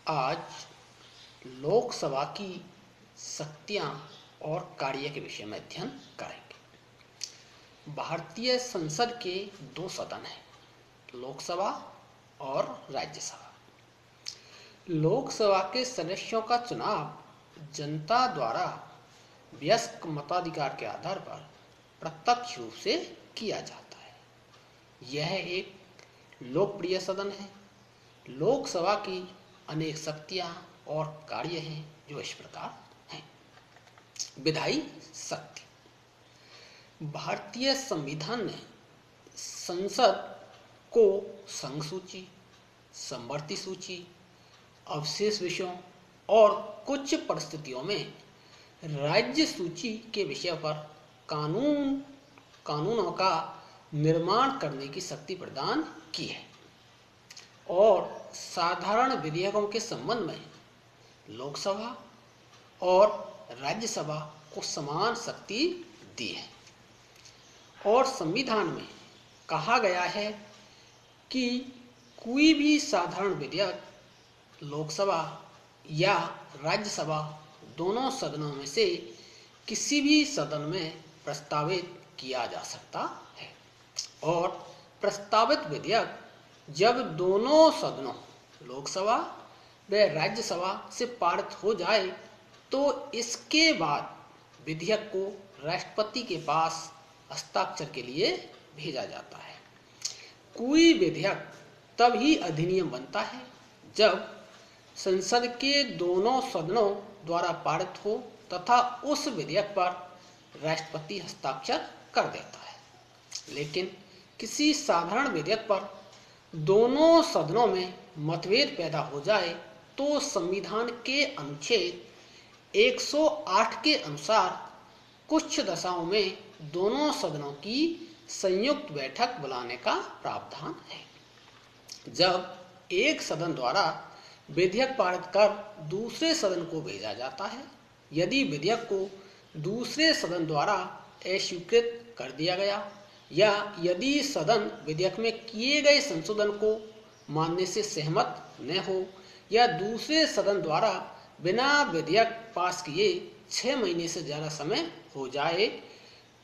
आज लोकसभा की शक्तियां और कार्य के विषय में अध्ययन करेंगे। भारतीय संसद के दो सदन हैं, लोकसभा और राज्यसभा। लोकसभा के सदस्यों का चुनाव जनता द्वारा वयस्क मताधिकार के आधार पर प्रत्यक्ष रूप से किया जाता है। यह एक लोकप्रिय सदन है। लोकसभा की अनेक शक्तियां और कार्य हैं जो इस प्रकार हैं। विधायी शक्ति। भारतीय संविधान ने संसद को संघ सूची, समवर्ती सूची, अवशेष विषयों और कुछ परिस्थितियों में राज्य सूची के विषय पर कानूनों का निर्माण करने की शक्ति प्रदान की है और साधारण विधेयकों के संबंध में लोकसभा और राज्यसभा को समान शक्ति दी है। और संविधान में कहा गया है कि कोई भी साधारण विधेयक लोकसभा या राज्यसभा दोनों सदनों में से किसी भी सदन में प्रस्तावित किया जा सकता है और प्रस्तावित विधेयक जब दोनों सदनों लोकसभा व राज्यसभा से पारित हो जाए तो इसके बाद विधेयक को राष्ट्रपति के पास हस्ताक्षर के लिए भेजा जाता है। कोई विधेयक तब ही अधिनियम बनता है जब संसद के दोनों सदनों द्वारा पारित हो तथा उस विधेयक पर राष्ट्रपति हस्ताक्षर कर देता है। लेकिन किसी साधारण विधेयक पर दोनों सदनों में मतभेद पैदा हो जाए तो संविधान के अनुच्छेद 108 के अनुसार कुछ दशाओं में दोनों सदनों की संयुक्त बैठक बुलाने का प्रावधान है। जब एक सदन द्वारा विधेयक पारित कर दूसरे सदन को भेजा जाता है, यदि विधेयक को दूसरे सदन द्वारा अस्वीकृत कर दिया गया या यदि सदन विधेयक में किए गए संशोधन को मानने से सहमत न हो या दूसरे सदन द्वारा बिना विधेयक पास किए 6 महीने से ज़्यादा समय हो जाए,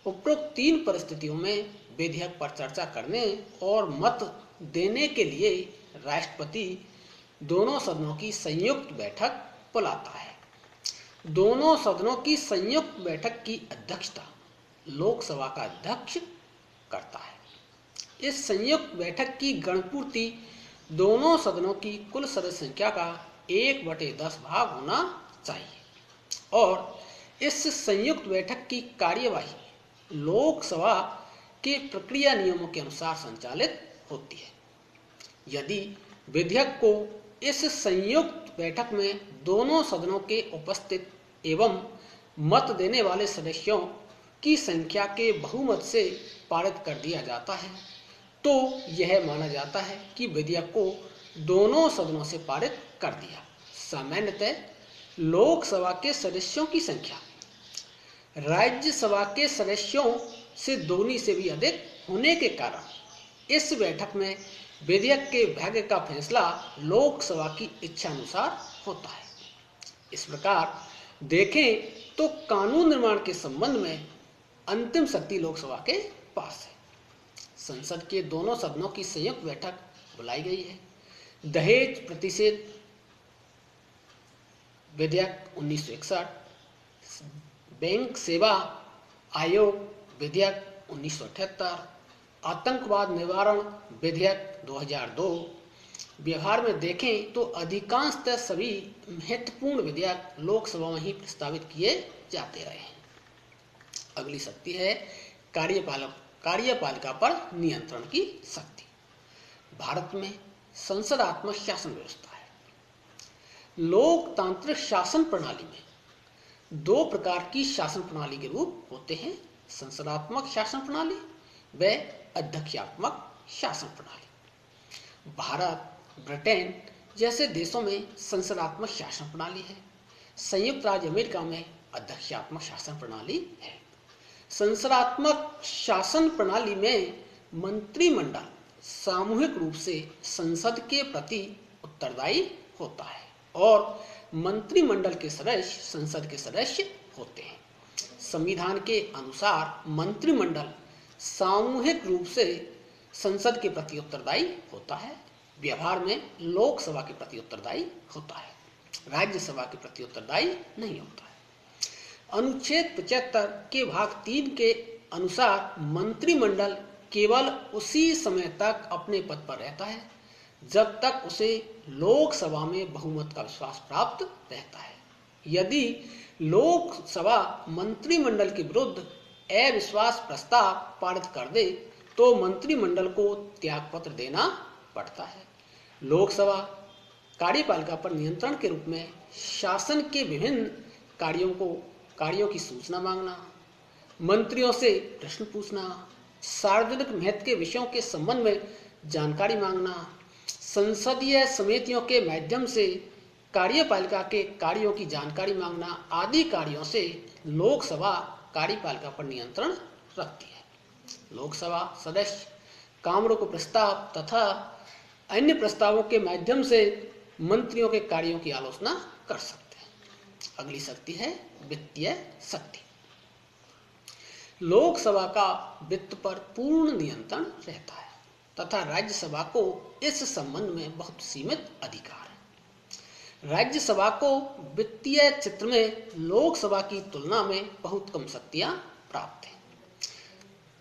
उपरोक्त 3 परिस्थितियों में विधेयक पर चर्चा करने और मत देने के लिए राष्ट्रपति दोनों सदनों की संयुक्त बैठक बुलाता है। दोनों सदनों की संयुक्त बैठक की अध्यक्षता लोकसभा का अध्यक्ष करता है। इस संयुक्त बैठक की गणपूर्ति दोनों सदनों की कुल सदस्य संख्या का 1/10 भाग होना चाहिए और इस संयुक्त बैठक की कार्यवाही लोकसभा के प्रक्रिया नियमों के अनुसार संचालित होती है। यदि विधेयक को इस संयुक्त बैठक में दोनों सदनों के उपस्थित एवं मत देने वाले सदस्यों की संख्या के बहुमत से पारित कर दिया जाता है तो यह माना जाता है कि विधेयक को दोनों सदनों से पारित कर दिया। सामान्यतः लोकसभा के सदस्यों की संख्या राज्यसभा के सदस्यों से दोगुनी से भी अधिक होने के कारण इस बैठक में विधेयक के भाग्य का फैसला लोकसभा की इच्छा अनुसार होता है। इस प्रकार देखें तो कानून निर्माण के संबंध में अंतिम शक्ति लोकसभा के पास है। संसद के दोनों सदनों की संयुक्त बैठक बुलाई गई है। दहेज प्रतिषेध विधेयक 1961, बैंक सेवा आयोग विधेयक 1978, आतंकवाद निवारण विधेयक 2002। व्यवहार में देखें तो अधिकांशतः सभी महत्वपूर्ण विधेयक लोकसभा में ही प्रस्तावित किए जाते रहे हैं। अगली शक्ति है कार्यपालिका पर नियंत्रण की शक्ति। भारत में संसदात्मक शासन व्यवस्था है। लोकतांत्रिक शासन प्रणाली में 2 प्रकार की शासन प्रणाली के रूप होते हैं, संसदात्मक शासन प्रणाली व अध्यक्षात्मक शासन प्रणाली। भारत, ब्रिटेन जैसे देशों में संसदात्मक शासन प्रणाली है। संयुक्त राज्य अमेरिका में अध्यक्षात्मक शासन प्रणाली है। संसदात्मक शासन प्रणाली में मंत्रिमंडल सामूहिक रूप से संसद के प्रति उत्तरदायी होता है और मंत्रिमंडल के सदस्य संसद के सदस्य होते हैं। संविधान के अनुसार मंत्रिमंडल सामूहिक रूप से संसद के प्रति उत्तरदायी होता है, व्यवहार में लोकसभा के प्रति उत्तरदायी होता है, राज्यसभा के प्रति उत्तरदायी नहीं होता है। अनुच्छेद 75 के भाग 3 के अनुसार मंत्रिमंडल केवल उसी समय तक अपने पद पर रहता है जब तक उसे लोकसभा में बहुमत का विश्वास प्राप्त रहता है। यदि लोकसभा मंत्रिमंडल के विरुद्ध अविश्वास प्रस्ताव पारित कर दे तो मंत्रिमंडल को त्यागपत्र देना पड़ता है। लोकसभा कार्यपालिका पर नियंत्रण के रूप में शासन के विभिन्न कार्यों की सूचना मांगना, मंत्रियों से प्रश्न पूछना, सार्वजनिक महत्व के विषयों के संबंध में जानकारी मांगना, संसदीय समितियों के माध्यम से कार्यपालिका के कार्यों की जानकारी मांगना आदि कार्यों से लोकसभा कार्यपालिका पर नियंत्रण रखती है। लोकसभा सदस्य कामरों को प्रस्ताव तथा अन्य प्रस्तावों के माध्यम से मंत्रियों के कार्यों की आलोचना कर सकते हैं। अगली शक्ति है वित्तीय शक्ति। लोकसभा का वित्त पर पूर्ण नियंत्रण रहता है तथा राज्यसभा को इस संबंध में बहुत सीमित अधिकार है। राज्यसभा को वित्तीय क्षेत्र में लोकसभा की तुलना में बहुत कम शक्तियां प्राप्त हैं।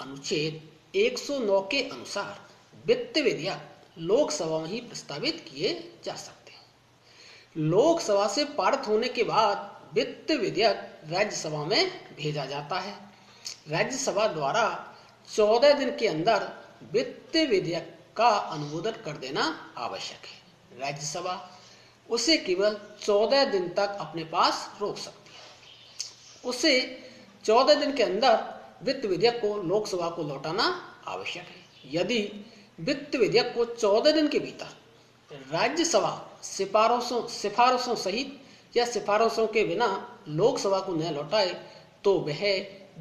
अनुच्छेद 109 के अनुसार वित्त विधेयक लोकसभा में ही प्रस्तावित किए जा सकते हैं। लोकसभा से पारित होने के बाद वित्त विधेयक राज्यसभा में भेजा जाता है। राज्यसभा द्वारा 14 दिन के अंदर वित्त विधेयक का अनुमोदन कर देना आवश्यक है। राज्यसभा उसे केवल 14 दिन तक अपने पास रोक सकती है। उसे 14 दिन के अंदर वित्त विधेयक को लोकसभा को लौटाना आवश्यक है। यदि वित्त विधेयक को 14 दिन के भीतर राज्यसभा सिफारिशों सहित या सिफारिशों के बिना लोकसभा को न लौटाए तो वह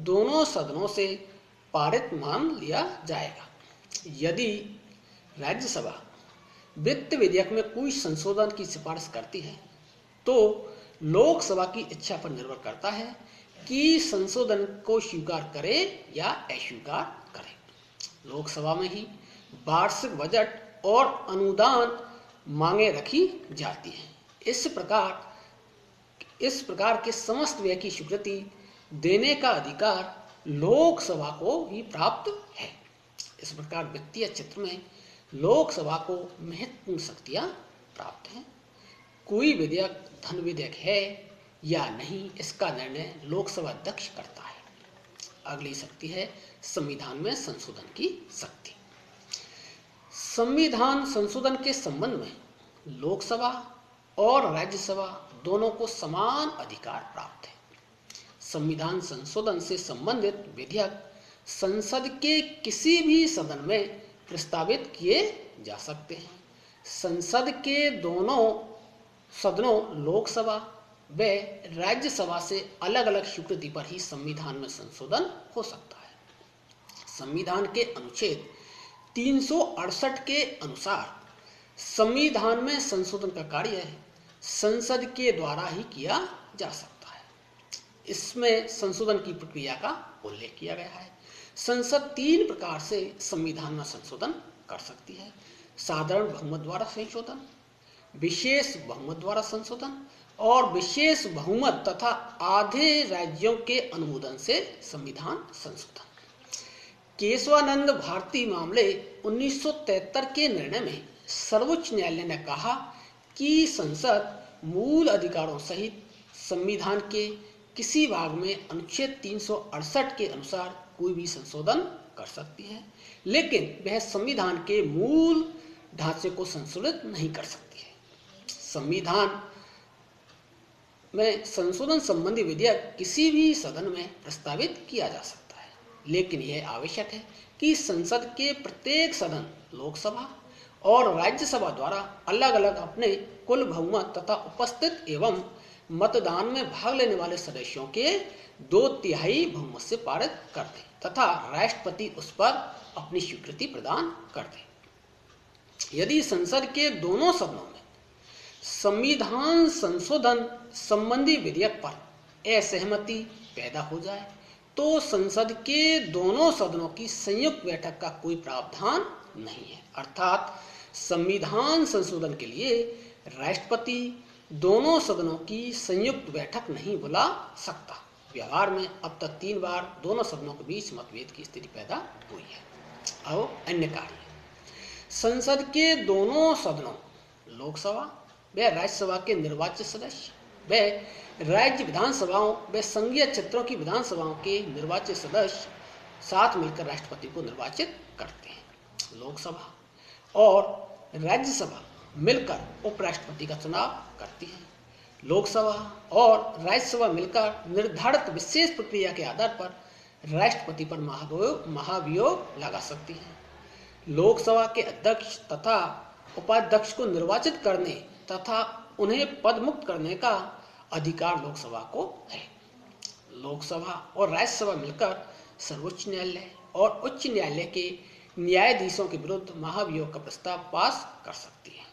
दोनों सदनों से पारित मान लिया जाएगा। यदि राज्यसभा वित्त विधेयक में कोई संशोधन की सिफारिश करती है तो लोकसभा की इच्छा पर निर्भर करता है कि संशोधन को स्वीकार करे या अस्वीकार करे। लोकसभा में ही वार्षिक बजट और अनुदान मांगे रखी जाती हैं। इस प्रकार के समस्त व्यय की स्वीकृति देने का अधिकार लोकसभा को ही प्राप्त है। इस प्रकार वित्तीय क्षेत्र में लोकसभा को महत्वपूर्ण शक्तियां प्राप्त हैं। कोई विधेयक धन विधेयक है या नहीं, इसका निर्णय लोकसभा अध्यक्ष करता है। अगली शक्ति है संविधान में संशोधन की शक्ति। संविधान संशोधन के संबंध में लोकसभा और राज्यसभा दोनों को समान अधिकार प्राप्त है। संविधान संशोधन से संबंधित विधेयक संसद के किसी भी सदन में प्रस्तावित किए जा सकते हैं। संसद के दोनों सदनों लोकसभा व राज्यसभा से अलग अलग स्वीकृति पर ही संविधान में संशोधन हो सकता है। संविधान के अनुच्छेद 368 के अनुसार संविधान में संशोधन का कार्य संसद के द्वारा ही किया जा सकता है। इसमें संशोधन की प्रक्रिया का उल्लेख किया गया है। संसद 3 प्रकार से संविधान में संशोधन कर सकती है: साधारण बहुमत द्वारा संशोधन, विशेष बहुमत द्वारा संशोधन और विशेष बहुमत तथा आधे राज्यों के अनुमोदन से संविधान संशोधन। केशवानंद भारती मामले 1973 के निर्णय में सर्वोच्च न्यायालय ने कहा कि संसद मूल अधिकारों सहित संविधान के किसी भाग में अनुच्छेद 368 के अनुसार कोई भी संशोधन कर सकती है, लेकिन वह संविधान के मूल ढांचे को संशोधित नहीं कर सकती है। संविधान में संशोधन संबंधी विधेयक किसी भी सदन में प्रस्तावित किया जा सकता है, लेकिन यह आवश्यक है कि संसद के प्रत्येक सदन लोकसभा और राज्यसभा द्वारा अलग अलग अपने कुल बहुमत तथा उपस्थित एवं मतदान में भाग लेने वाले सदस्यों के 2/3 बहुमत से पारित कर दे तथा राष्ट्रपति उस पर अपनी स्वीकृति प्रदान कर दे। यदि संसद के दोनों सदनों में संविधान संशोधन संबंधी विधेयक पर असहमति पैदा हो जाए तो संसद के दोनों सदनों की संयुक्त बैठक का कोई प्रावधान नहीं है। अर्थात संविधान संशोधन के लिए राष्ट्रपति दोनों सदनों की संयुक्त बैठक नहीं बुला सकता। व्यवहार में अब तक 3 बार दोनों सदनों के बीच मतभेद की स्थिति पैदा हुई है। और अन्य कार्य, संसद के दोनों सदनों लोकसभा व राज्यसभा के निर्वाचित सदस्य व राज्य विधानसभाओं व संघीय क्षेत्रों की विधानसभाओं के निर्वाचित सदस्य साथ मिलकर राष्ट्रपति को निर्वाचित करते हैं। लोकसभा और राज्यसभा मिलकर उपराष्ट्रपति का चुनाव करती है। लोकसभा और राज्यसभा मिलकर निर्धारित विशेष प्रक्रिया के आधार पर राष्ट्रपति पर महाभियोग लगा सकती है। लोकसभा के अध्यक्ष तथा उपाध्यक्ष को निर्वाचित करने तथा उन्हें पद मुक्त करने का अधिकार लोकसभा को है। लोकसभा और राज्यसभा मिलकर सर्वोच्च न्यायालय और उच्च न्यायालय के न्यायाधीशों के विरुद्ध महाभियोग का प्रस्ताव पास कर सकती है।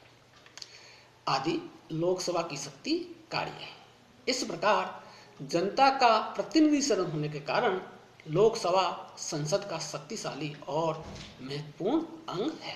आदि लोकसभा की शक्ति कार्य है। इस प्रकार जनता का प्रतिनिधि सदन होने के कारण लोकसभा संसद का शक्तिशाली और महत्वपूर्ण अंग है।